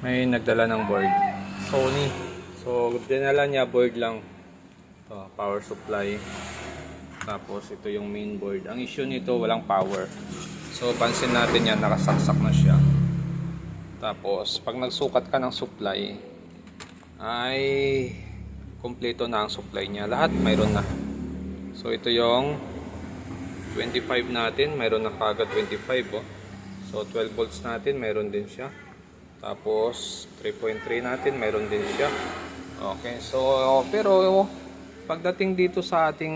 May nagdala ng board. Sony. So, dinala niya board lang. Ito, power supply. Tapos, ito yung main board. Ang issue nito, walang power. So, pansin natin yan, nakasaksak na siya. Tapos, pag nagsukat ka ng supply, ay kompleto na ang supply niya. Lahat mayroon na. So, ito yung 25 natin. Mayroon na kagad 25. Oh. So, 12 volts natin, mayroon din siya. Tapos 3.3 natin, mayroon din siya. Okay, so pero pagdating dito sa ating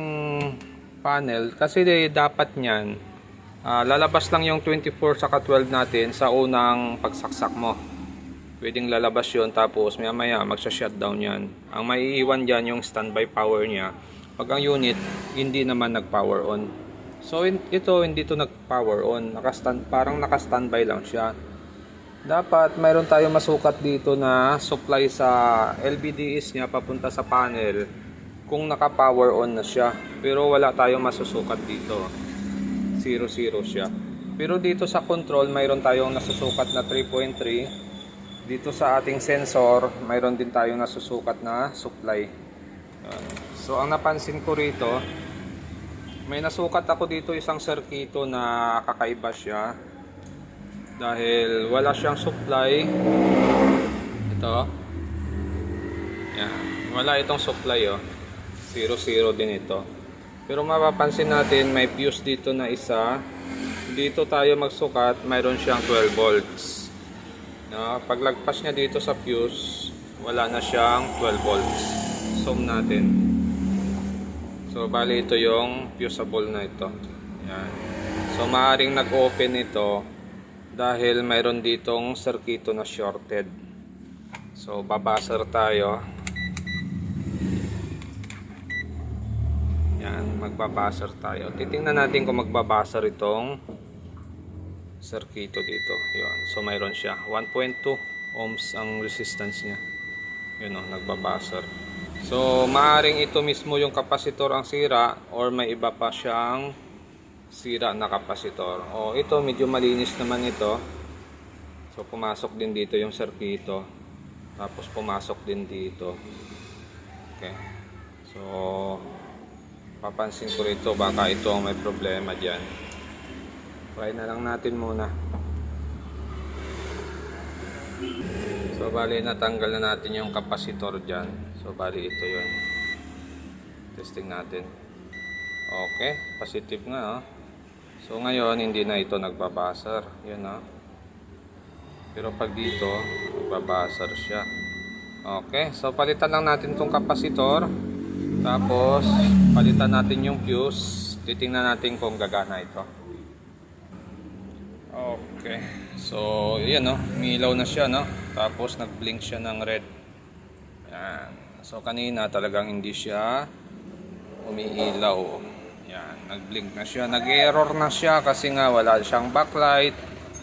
panel, kasi dapat niyan lalabas lang yung 24 saka 12 natin sa unang pagsaksak mo. Pwedeng lalabas yun, tapos maya maya magsha-shutdown yan. Ang maiiwan dyan yung standby power niya pag ang unit hindi naman nag-power on. So ito hindi to nag-power on, parang naka-standby lang siya. Dapat mayroon tayong masukat dito na supply sa LVDs niya papunta sa panel kung naka-power on na siya. Pero wala tayong masusukat dito. 0 siya. Pero dito sa control mayroon tayong nasusukat na 3.3. Dito sa ating sensor mayroon din tayong nasusukat na supply. So ang napansin ko rito, may nasukat ako dito isang serkito na kakaiba siya. Dahil wala siyang supply. Ito. Yan. Wala itong supply oh. 0 din ito. Pero mapapansin natin may fuse dito na isa. Dito tayo magsukat, mayroon siyang 12 volts. No, paglagpas niya dito sa fuse, wala na siyang 12 volts. Zoom natin. So bali ito yung fusible na ito. Yan. So maaring nag-open ito dahil mayroon ditong circuito na shorted. So babasar tayo. Yan, magbabasar tayo. Titingnan natin kung magbabasar itong circuito dito. Yun. So mayroon siya 1.2 ohms ang resistance niya. Yun o, nagbabasar. So maaring ito mismo yung kapasitor ang sira or may iba pa siyang sira na kapasitor. O ito medyo malinis naman ito. So pumasok din dito yung circuito. Tapos pumasok din dito. Okay. So papansin ko rito baka ito ang may problema diyan. Try na lang natin muna. So bali natanggal na natin yung kapasitor diyan. So bali ito 'yon. Testing natin. Okay, positive nga oh. So ngayon hindi na ito nagbabasar. Yan oh. Pero pag dito nagbabasar siya. Okay, so palitan lang natin tong kapasitor. Tapos palitan natin yung fuse. Titingnan natin kung gagana ito. Okay. So yan oh, umiilaw na siya no. Tapos nag-blink siya ng red. Yan. So kanina talagang hindi siya umiilaw. Yan, nag-blink na siya, nag-error na siya kasi nga wala siyang backlight,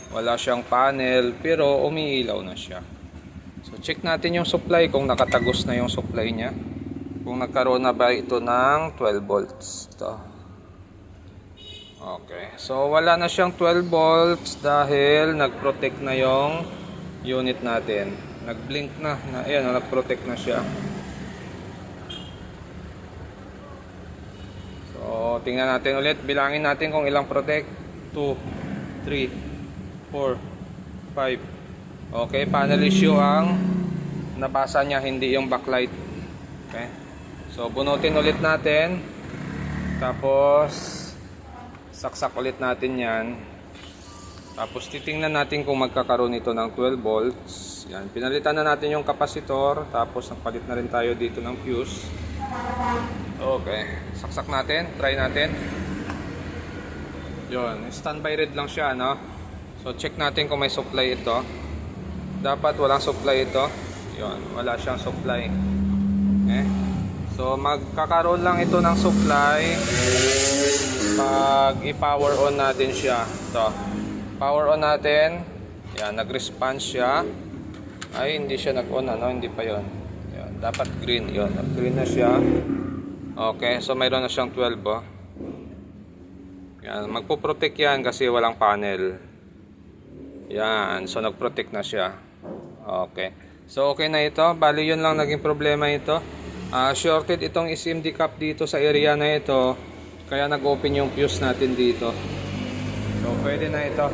wala siyang panel, pero umiilaw na siya. So check natin yung supply kung nakatagos na yung supply niya. Kung nagkaroon na ba ito ng 12 volts. Ito. Okay, so wala na siyang 12 volts dahil nag-protect na yung unit natin. Nag-blink na, ayan, nag-protect na siya. So, tingnan natin ulit. Bilangin natin kung ilang protect. 2, 3, 4, 5. Okay, panel issue ang nabasa niya, hindi yung backlight. Okay. So, bunutin ulit natin. Tapos, saksak ulit natin yan. Tapos, titingnan natin kung magkakaroon ito ng 12 volts. Yan. Pinalitan na natin yung kapasitor. Tapos, nagpalit na rin tayo dito ng fuse. Okay, saksak natin, try natin. Yun, standby red lang siya, no? So check natin kung may supply ito. Dapat walang supply ito. Yun, wala siyang supply. Okay. So magkakaroon lang ito ng supply pag i-power on natin siya. Ito. Power on natin. Yan, nag-response siya. Ay, hindi siya nag-on, ano? Hindi pa yon. Yan, dapat green. Yun, nag-green na siya. Okay, so mayroon na siyang 12 oh. Yan, magpo-protect yan kasi walang panel. Yan, so nag-protect na siya. Okay. So okay na ito. Bali yun lang naging problema ito. Shorted itong SMD cap dito sa area na ito. Kaya nag-open yung fuse natin dito. So pwede na ito.